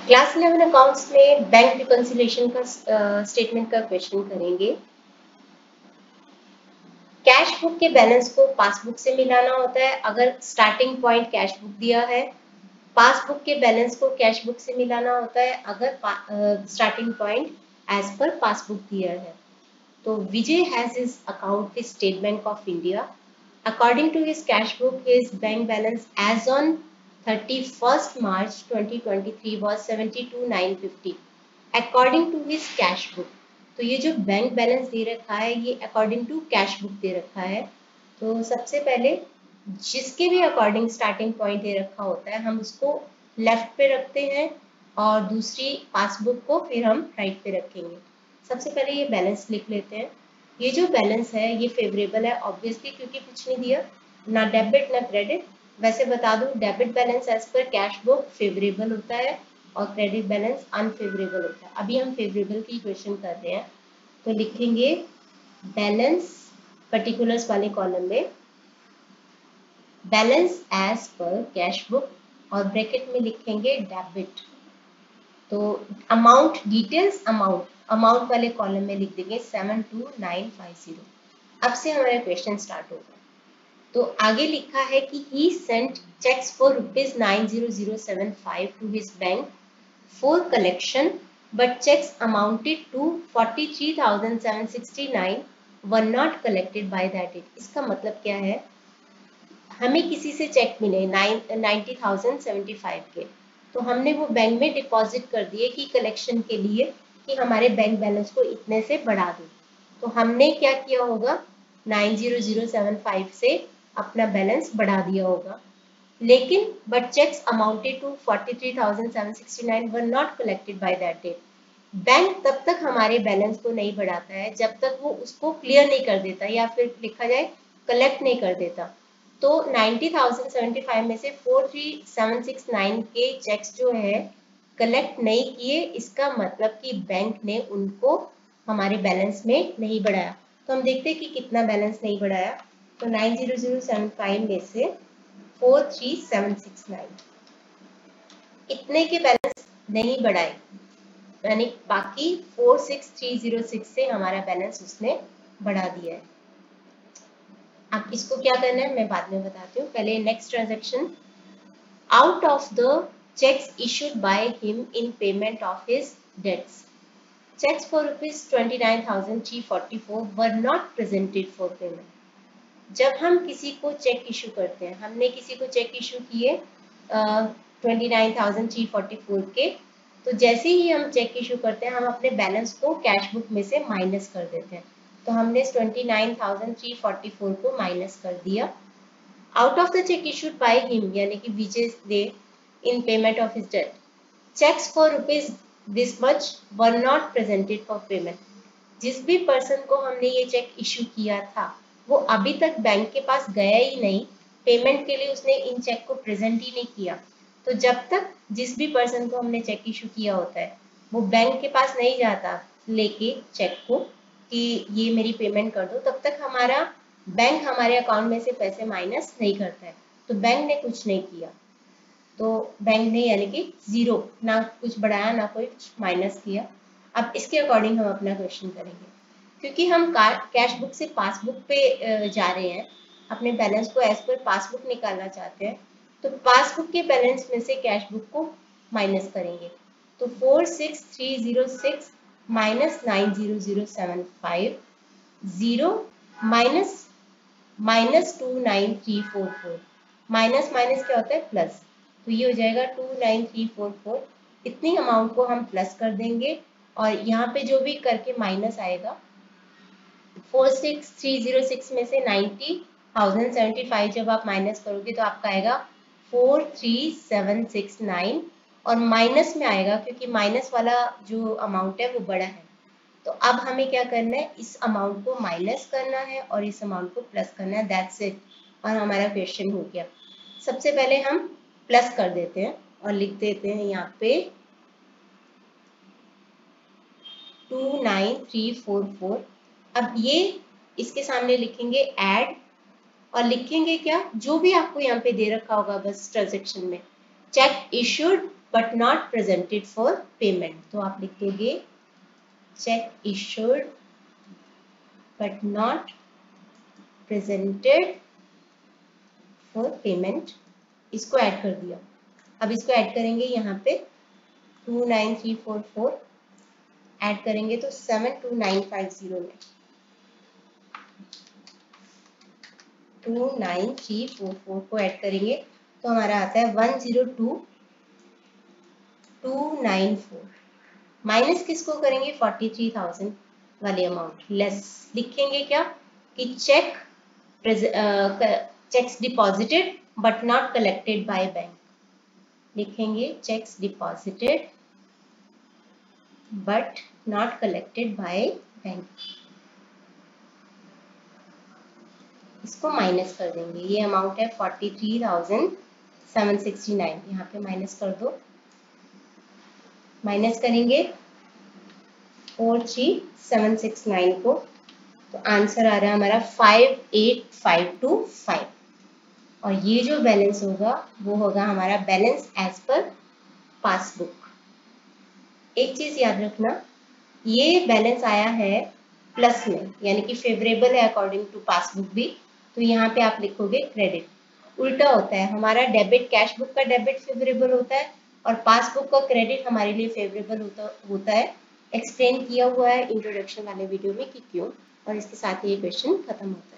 Class 11 accounts में bank reconciliation का statement का क्वेश्चन करेंगे। कैश बुक के बैलेंस को पासबुक से मिलाना होता है अगर स्टार्टिंग पॉइंट कैश बुक दिया है। पासबुक के बैलेंस को कैश बुक से मिलाना होता है अगर स्टार्टिंग पॉइंट एज पर पासबुक दिया है। तो Vijay has his account with State Bank of India. According to his cash book, his bank balance as on 31st March 2023 was 72,950. According to his cash book, तो ये जो बैंक बैलेंस दे रखा है ये अकॉर्डिंग टू कैश बुक दे रखा है। तो सबसे पहले जिसके भी अकॉर्डिंग स्टार्टिंग पॉइंट दे रखा होता है हम उसको लेफ्ट पे रखते हैं और दूसरी पासबुक को फिर हम राइट पे रखेंगे। सबसे पहले ये बैलेंस लिख लेते हैं। ये जो बैलेंस है ये फेवरेबल है ऑब्वियसली क्योंकि कुछ नहीं दिया, ना डेबिट ना क्रेडिट। वैसे बता दूं debit balance as per cash book favourable होता है और क्रेडिट बैलेंस अनफेवरेबल होता है। अभी हम फेवरेबल की क्वेश्चन कर रहे हैं तो लिखेंगे बैलेंस पर्टिकुलर्स वाले कॉलम में balance as per cash book और ब्रैकेट में लिखेंगे डेबिट। तो अमाउंट डिटेल्स अमाउंट वाले कॉलम में लिख देंगे 72950। अब से हमारा क्वेश्चन स्टार्ट होगा। तो आगे लिखा है कि he sent cheques for ₹90075 to his bank for collection but cheques amounted to 43,769 were not collected by that date. इसका मतलब क्या है, हमें किसी से चेक मिले 90,075 के, तो हमने वो बैंक में डिपॉजिट कर दिए कि कलेक्शन के लिए कि हमारे बैंक बैलेंस को इतने से बढ़ा दो। तो हमने क्या किया होगा 90075 से अपना बैलेंस बढ़ा दिया होगा। लेकिन but cheques amounted to 43,769 were not collected by that date. Bank तब तक हमारे बैलेंस को नहीं बढ़ाता है जब तक वो उसको क्लियर नहीं कर देता या फिर लिखा जाए कलेक्ट नहीं कर देता। तो 90,075 में से 43,769 के चेक्स जो है कलेक्ट नहीं किए, इसका मतलब कि बैंक ने उनको हमारे बैलेंस में नहीं बढ़ाया। तो हम देखते हैं कि कितना बैलेंस नहीं बढ़ाया। तो 90075 में से 43,769 इतने के बैलेंस नहीं बढ़ाए, यानी बाकी 46,306 से हमारा बैलेंस उसने बढ़ा दिया है। अब इसको क्या करना है मैं बाद में बताती हूँ, पहले next transaction. Out of the cheques issued by him in payment of his dates, cheques for ₹29,344 were not presented for payment. जब हम किसी को चेक इशू करते हैं, हमने किसी को चेक इशू किए 29,344 के, तो जैसे ही हम चेक इशू करते हैं हम अपने बैलेंस को कैश बुक में से माइनस कर देते हैं। तो हमने 29,344 को माइनस कर दिया। Out of the cheque issued by him यानी कि विजय ने in payment of his date, cheques for rupees this much were not presented for payment. जिस भी पर्सन को हमने ये चेक इशू किया था वो अभी तक बैंक के पास गया ही नहीं, पेमेंट के लिए उसने इन चेक को प्रेजेंट ही नहीं किया। तो जब तक जिस भी पर्सन को हमने चेक इशू किया होता है वो बैंक के पास नहीं जाता लेके चेक को कि ये मेरी पेमेंट कर दो, तब तक हमारा बैंक हमारे अकाउंट में से पैसे माइनस नहीं करता है। तो बैंक ने कुछ नहीं किया, तो बैंक ने यानी कि जीरो, ना कुछ बढ़ाया ना कोई कुछ माइनस किया। अब इसके अकॉर्डिंग हम अपना क्वेश्चन करेंगे। क्योंकि हम कैश बुक से पासबुक पे जा रहे हैं, अपने बैलेंस को एज पर पासबुक निकालना चाहते हैं, तो पासबुक के बैलेंस में से कैश बुक को माइनस करेंगे। तो 46,306 माइनस 90075 0 माइनस 29,344, माइनस माइनस क्या होता है प्लस, तो ये हो जाएगा 29,344। इतनी अमाउंट को हम प्लस कर देंगे और यहाँ पे जो भी करके माइनस आएगा 46,306 में से 90,075 जब आप माइनस करोगे तो आपका आएगा 43,769 और माइनस में आएगा क्योंकि माइनस वाला जो अमाउंट है वो बड़ा है। तो अब हमें क्या करना है, इस अमाउंट को माइनस करना है और इस अमाउंट को प्लस करना है, दैट्स इट। और हमारा क्वेश्चन हो गया। सबसे पहले हम प्लस कर देते हैं और लिख देते हैं यहाँ पे 29,344। अब ये इसके सामने लिखेंगे ऐड और लिखेंगे क्या, जो भी आपको यहाँ पे दे रखा होगा बस ट्रांजेक्शन में, check issued but not presented for payment. तो आप लिख दोगे check issued but not presented for payment, इसको ऐड कर दिया। अब इसको ऐड करेंगे यहाँ पे 29344 ऐड करेंगे तो 72950 में 29344 को ऐड करेंगे तो हमारा आता है 102294 माइनस किसको करेंगे 43,000 वाले अमाउंट लेस लिखेंगे क्या कि cheques deposited but not collected by bank, लिखेंगे cheques deposited but not collected by bank, इसको माइनस कर देंगे। ये अमाउंट है 43,769, यहाँ पे माइनस कर दो। माइनस करेंगे 43,769 को तो आंसर आ रहा है हमारा 58,525 और ये जो बैलेंस होगा वो होगा हमारा बैलेंस एज पर पासबुक। एक चीज याद रखना, ये बैलेंस आया है प्लस में यानी कि फेवरेबल है अकॉर्डिंग टू पासबुक भी, तो यहाँ पे आप लिखोगे क्रेडिट। उल्टा होता है, हमारा डेबिट कैश बुक का डेबिट फेवरेबल होता है और पासबुक का क्रेडिट हमारे लिए फेवरेबल होता है। एक्सप्लेन किया हुआ है इंट्रोडक्शन वाले वीडियो में कि क्यों, और इसके साथ ही ये क्वेश्चन खत्म होता है।